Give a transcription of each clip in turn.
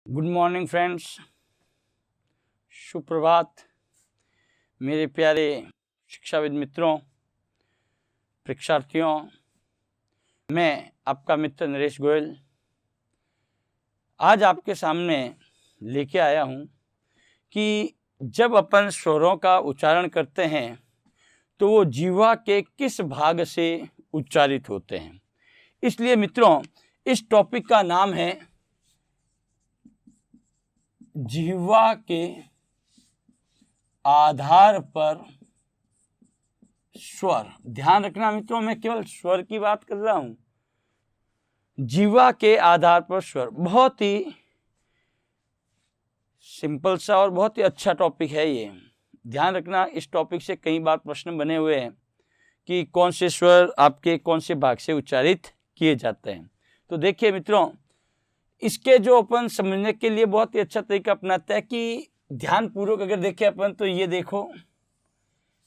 Good morning friends, सुप्रभात मेरे प्यारे शिक्षाविद मित्रों, परीक्षार्थियों। मैं आपका मित्र नरेश गोयल आज आपके सामने लेके आया हूँ कि जब अपन स्वरों का उच्चारण करते हैं तो वो जीवा के किस भाग से उच्चारित होते हैं। इसलिए मित्रों, इस टॉपिक का नाम है जिह्वा के आधार पर स्वर। ध्यान रखना मित्रों, मैं केवल स्वर की बात कर रहा हूं। जिह्वा के आधार पर स्वर बहुत ही सिंपल सा और बहुत ही अच्छा टॉपिक है ये। ध्यान रखना, इस टॉपिक से कई बार प्रश्न बने हुए हैं कि कौन से स्वर आपके कौन से भाग से उच्चारित किए जाते हैं। तो देखिए मित्रों, इसके जो अपन समझने के लिए बहुत ही अच्छा तरीका अपनाते हैं कि ध्यान पूर्वक अगर देखें अपन तो ये देखो,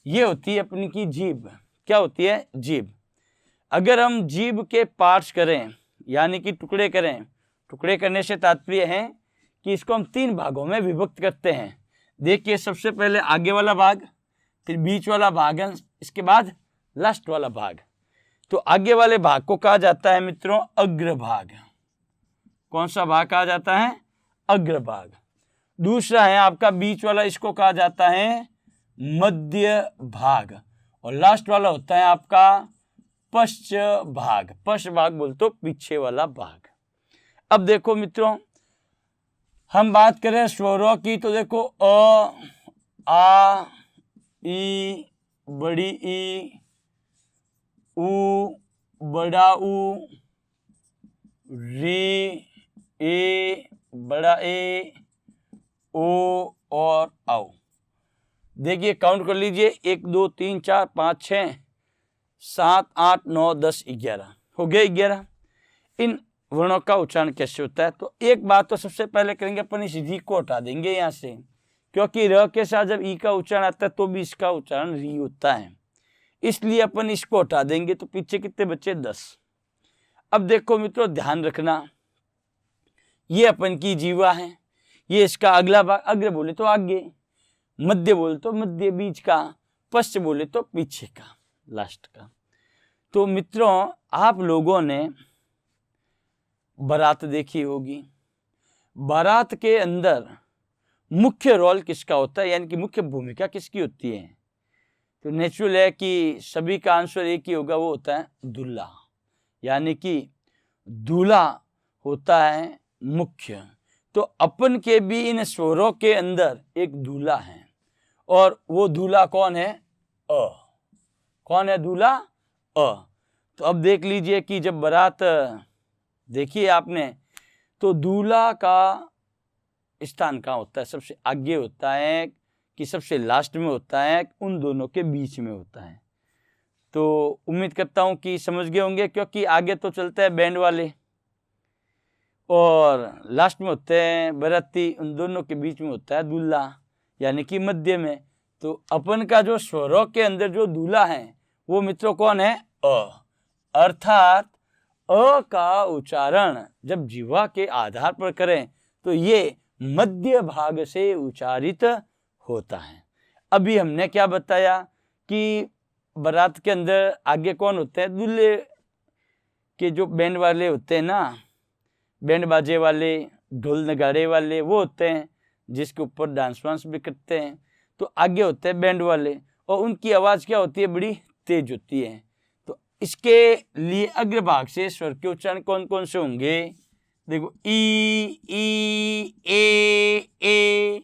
ये होती है अपनी की जीभ। क्या होती है? जीभ। अगर हम जीभ के पार्ट्स करें यानी कि टुकड़े करें, टुकड़े करने से तात्पर्य है कि इसको हम 3 भागों में विभक्त करते हैं। देखिए, सबसे पहले आगे वाला भाग, फिर बीच वाला भाग, इसके बाद लास्ट वाला भाग। तो आगे वाले भाग को कहा जाता है मित्रों अग्रभाग। कौन सा भाग कहा जाता है? अग्रभाग। दूसरा है आपका बीच वाला, इसको कहा जाता है मध्य भाग। और लास्ट वाला होता है आपका पश्च भाग। पश्च भाग बोल तो पीछे वाला भाग। अब देखो मित्रों, हम बात करें स्वरों की तो देखो अ, आ, ई, बड़ी ई, ऊ, बड़ा ऊ, री, ए, बड़ा ए, ओ और औ। देखिए, काउंट कर लीजिए, 1 2 3 4 5 6 7 8 9 10 11 हो गए 11। इन वर्णों का उच्चारण कैसे होता है? तो एक बात तो सबसे पहले करेंगे अपन, इस री को हटा देंगे यहाँ से, क्योंकि र के साथ जब ई का उच्चारण आता है तो भी इसका उच्चारण री होता है, इसलिए अपन इसको हटा देंगे। तो पीछे कितने बचे? 10। अब देखो मित्रों, ध्यान रखना, ये अपन की जीवा है, ये इसका अगला भाग। अग्र बोले तो आगे, मध्य बोले तो मध्य, बीच का, पश्च बोले तो पीछे का, लास्ट का। तो मित्रों, आप लोगों ने बारात देखी होगी। बारात के अंदर मुख्य रोल किसका होता है, यानी कि मुख्य भूमिका किसकी होती है? तो नेचुरल है कि सभी का आंसर एक ही होगा, वो होता है दूल्हा। यानी कि दूल्हा होता है मुख्य। तो अपन के भी इन स्वरों के अंदर एक दूल्हा है, और वो दूल्हा कौन है? अ। कौन है दूल्हा? अ। तो अब देख लीजिए कि जब बारात देखिए आपने, तो दूल्हा का स्थान कहाँ होता है? सबसे आगे होता है कि सबसे लास्ट में होता है? उन दोनों के बीच में होता है। तो उम्मीद करता हूँ कि समझ गए होंगे, क्योंकि आगे तो चलता है बैंड वाले और लास्ट में होते हैं बाराती, उन दोनों के बीच में होता है दूल्हा, यानी कि मध्य में। तो अपन का जो स्वरों के अंदर जो दूल्हा है वो मित्रों कौन है? अ। अर्थात अ का उच्चारण जब जिह्वा के आधार पर करें तो ये मध्य भाग से उच्चारित होता है। अभी हमने क्या बताया कि बारात के अंदर आगे कौन होते हैं? दूल्हे के जो बैंड वाले होते हैं ना, बैंड बाजे वाले, ढोल नगाड़े वाले, वो होते हैं जिसके ऊपर डांस वांस भी करते हैं। तो आगे होते हैं बैंड वाले, और उनकी आवाज़ क्या होती है? बड़ी तेज होती है। तो इसके लिए अग्रभाग से स्वर के उच्चारण कौन कौन से होंगे? देखो, ई, ए।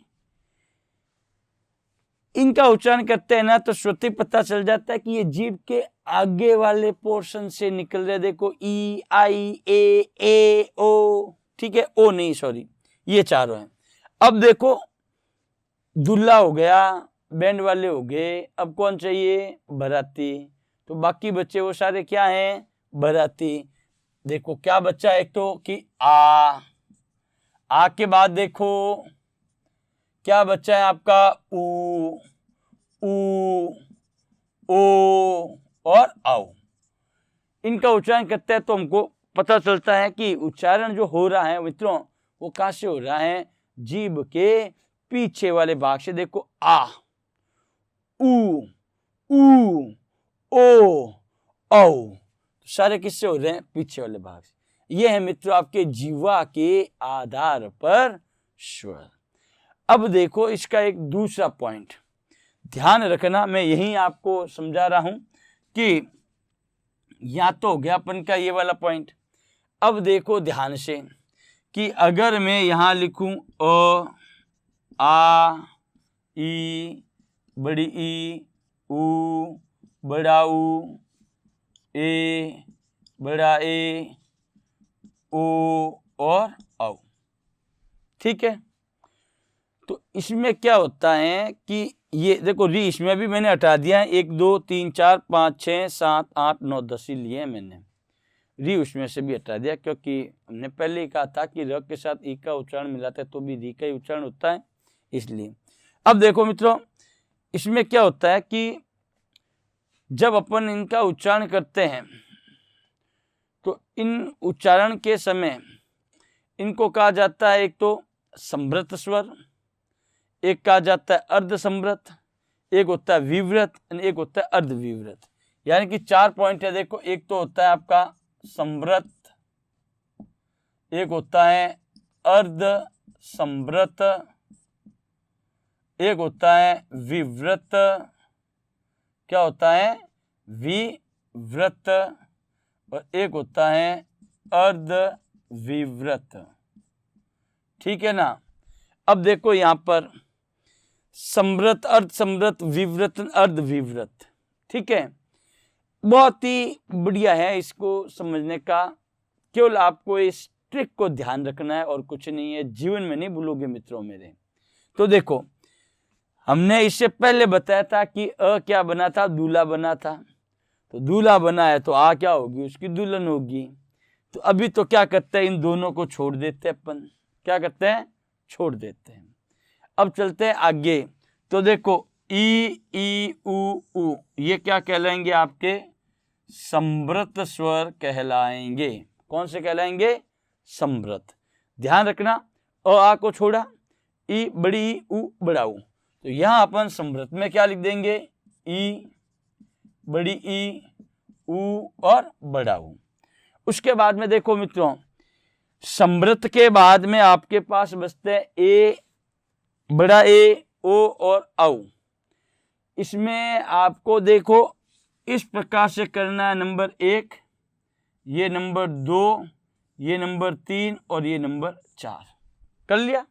इनका उच्चारण करते हैं ना तो श्रुति पता चल जाता है कि ये जीभ के आगे वाले पोर्शन से निकल रहे। देखो, ई, आई, ए, ओ, ठीक है, ओ नहीं, सॉरी, ये चारों हैं। अब देखो, दूल्हा हो गया, बैंड वाले हो गए, अब कौन चाहिए? बाराती। तो बाकी बच्चे वो सारे क्या हैं? बाराती। देखो क्या बच्चा है? एक तो कि आ के बाद देखो क्या बच्चा है आपका? ऊ, ओ और औ। इनका उच्चारण करते हैं तो हमको पता चलता है कि उच्चारण जो हो रहा है मित्रों वो कहां से हो रहा है, जीभ के पीछे वाले भाग से। देखो आ, ऊ, ऊ, ओ, औ, सारे किससे हो रहे हैं, पीछे वाले भाग से। ये है मित्रों आपके जीवा के आधार पर स्वर। अब देखो इसका एक दूसरा पॉइंट ध्यान रखना, मैं यही आपको समझा रहा हूं कि या तो हो गया अपन का ये वाला पॉइंट। अब देखो ध्यान से कि अगर मैं यहां लिखूं अ, आ, ई, बड़ी ई, ऊ, बड़ा ऊ, ए, बड़ा ए, ओ और औ, ठीक है। तो इसमें क्या होता है कि ये देखो री इसमें भी मैंने हटा दिया है, 1 2 3 4 5 6 7 8 9 10 ही लिए हैं मैंने, री उसमें से भी हटा दिया, क्योंकि हमने पहले ही कहा था कि र के साथ ई का उच्चारण मिलाते हैं तो भी री का ही उच्चारण होता है, इसलिए। अब देखो मित्रों इसमें क्या होता है कि जब अपन इनका उच्चारण करते हैं तो इन उच्चारण के समय इनको कहा जाता है एक तो संवृत स्वर, एक कहा जाता है अर्ध संवृत, एक होता है विवृत, एक होता है अर्ध विवृत। यानी कि 4 पॉइंट है। देखो एक तो होता है आपका संवृत, एक होता है अर्ध संवृत, एक होता है विवृत, क्या होता है, विवृत, और एक होता है अर्ध विवृत, ठीक है ना। अब देखो यहां पर संवृत, अर्ध संवृत, विवृत, अर्ध विवृत, ठीक है। बहुत ही बढ़िया है इसको समझने का, केवल आपको इस ट्रिक को ध्यान रखना है और कुछ नहीं है, जीवन में नहीं भूलोगे मित्रों मेरे। तो देखो हमने इससे पहले बताया था कि अ क्या बना था, दूल्हा बना था, तो दूल्हा बना है तो आ क्या होगी, उसकी दुल्हन होगी। तो अभी तो क्या करते हैं, इन दोनों को छोड़ देते हैं अपन, क्या करते हैं, छोड़ देते हैं। अब चलते हैं आगे, तो देखो ई उ, ये क्या कहलाएंगे, आपके संवृत स्वर कहलाएंगे। कौन से कहलाएंगे, संवृत। ध्यान रखना अ आ को छोड़ा, ई बड़ी ई, उ बड़ा ऊ, तो यहां अपन संवृत में क्या लिख देंगे, ई, बड़ी ई, उ और बड़ा ऊ। उसके बाद में देखो मित्रों संवृत के बाद में आपके पास बचते हैं ए, बड़ा ए, ओ और औ। इसमें आपको देखो इस प्रकार से करना है, नंबर 1, ये नंबर 2, ये नंबर 3 और ये नंबर 4 कर लिया।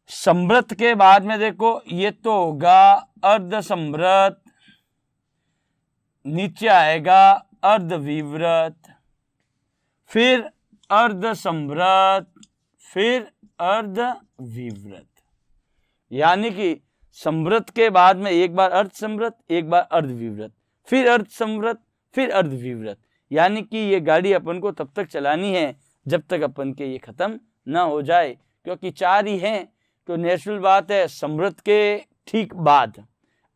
संवृत के बाद में देखो ये तो होगा अर्ध संवृत, नीचे आएगा अर्ध विवृत, फिर अर्ध संवृत, फिर अर्ध विवृत। यानी कि संवृत के बाद में एक बार अर्ध संवृत, एक बार अर्ध विवृत, फिर अर्ध संवृत, फिर अर्ध विवृत। यानी कि ये गाड़ी अपन को तब तक चलानी है जब तक अपन के ये खत्म ना हो जाए, क्योंकि 4 ही हैं। तो नेचुरल बात है संवृत के ठीक बाद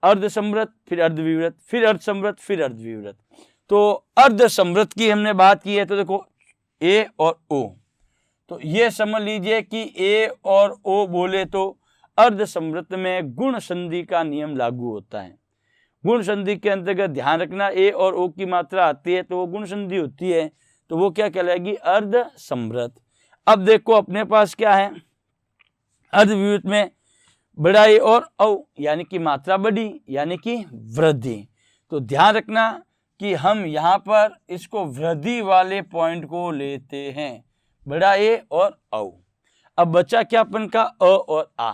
अर्ध संवृत, फिर अर्ध विवृत, फिर अर्ध संवृत, फिर अर्ध विवृत। तो अर्ध संवृत की हमने बात की है, तो देखो ए और ओ, तो ये समझ लीजिए कि ए और ओ बोले तो अर्ध संवृत में गुण संधि का नियम लागू होता है। गुण संधि के अंतर्गत ध्यान रखना ए और ओ की मात्रा आती है तो वो गुण संधि होती है, तो वो क्या कहलाएगी, अर्ध संवृत। अब देखो अपने पास क्या है, अर्ध विवृत में बड़ा ए और औ, यानी कि मात्रा बढ़ी, यानी कि वृद्धि। तो ध्यान रखना कि हम यहाँ पर इसको वृद्धि वाले पॉइंट को लेते हैं, बड़ा ए और औ। अब बचा क्या अपन का अ और आ।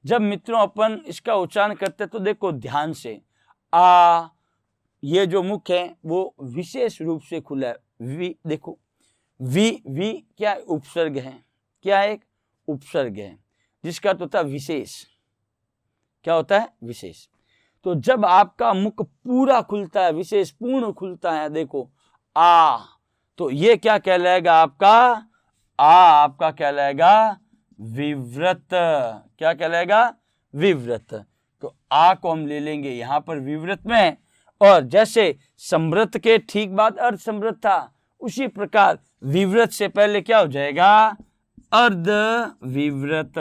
जब मित्रों अपन इसका उच्चारण करते तो देखो ध्यान से आ, ये जो मुख है वो विशेष रूप से खुला है, वी देखो वी क्या उपसर्ग है, क्या एक उपसर्ग है जिसका अर्थ होता है विशेष। क्या होता है, विशेष। तो जब आपका मुख पूरा खुलता है, विशेष पूर्ण खुलता है, देखो आ, तो ये क्या कहलाएगा आपका, आ आपका कहलाएगा विवृत। क्या कहलाएगा, विवृत। तो आ को हम ले लेंगे यहां पर विवृत में, और जैसे संवृत के ठीक बाद अर्ध संवृत था, उसी प्रकार विवृत से पहले क्या हो जाएगा, अर्ध विवृत।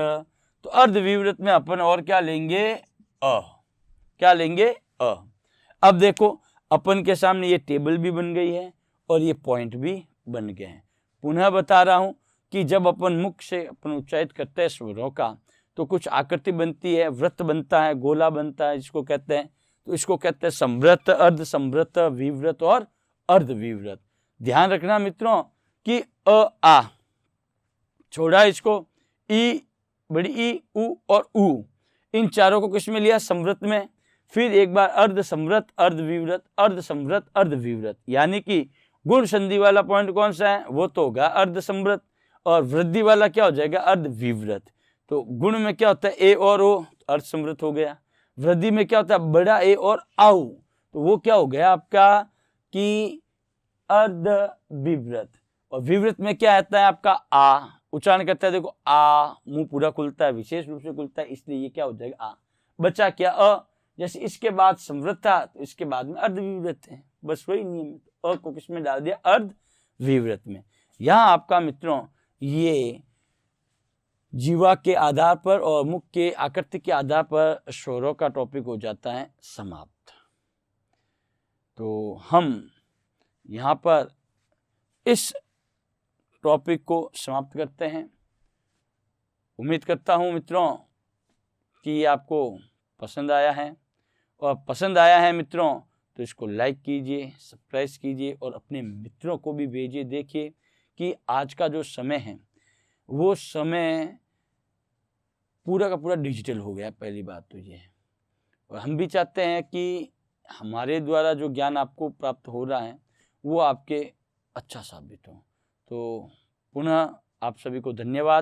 तो अर्ध विवृत में अपन और क्या लेंगे, अ। क्या लेंगे, अ। अब देखो अपन के सामने ये टेबल भी बन गई है और ये पॉइंट भी बन गए हैं। पुनः बता रहा हूं कि जब अपन मुख से अपन उच्चारित करते हैं स्वरों का तो कुछ आकृति बनती है, वृत्त बनता है, गोला बनता है, जिसको कहते हैं, तो इसको कहते हैं संवृत, अर्ध संवृत, विवृत और अर्ध विवृत। ध्यान रखना मित्रों कि अ आ छोड़ा इसको, ई बड़ी ई, उ और उ, इन चारों को किस में लिया, संवृत में। फिर एक बार अर्ध संवृत, अर्ध विवृत, अर्ध संवृत, अर्ध विवृत, यानी कि गुण संधि वाला पॉइंट कौन सा है, वो तो होगा अर्ध संवृत, और वृद्धि वाला क्या हो जाएगा, अर्ध विवृत। तो गुण में क्या होता है, ए और ओ, अर्ध संवृत हो गया। वृद्धि में क्या होता है, बड़ा ए और आउ, तो वो क्या हो गया आपका कि अर्ध विवृत। और विवृत में क्या आता है आपका आ, उच्चारण करता है, देखो आ, मुंह पूरा खुलता है, विशेष रूप से खुलता है, इसलिए ये क्या हो जाएगा, आ। बचा क्या, अ। जैसे इसके बाद संवृत था तो इसके बाद में अर्ध विवृत है, बस वही नियम है। अ को किस में डाल दिया, अर्ध विवृत में। यहाँ आपका मित्रों ये जीवा के आधार पर और मुख के आकृति के आधार पर स्वरों का टॉपिक हो जाता है समाप्त। तो हम यहाँ पर इस टॉपिक को समाप्त करते हैं। उम्मीद करता हूँ मित्रों कि आपको पसंद आया है, और पसंद आया है मित्रों तो इसको लाइक कीजिए, सब्सक्राइब कीजिए और अपने मित्रों को भी भेजिए। देखिए कि आज का जो समय है वो समय पूरा का पूरा डिजिटल हो गया, पहली बात तो ये है, और हम भी चाहते हैं कि हमारे द्वारा जो ज्ञान आपको प्राप्त हो रहा है वो आपके अच्छा साबित हो। तो पुनः आप सभी को धन्यवाद।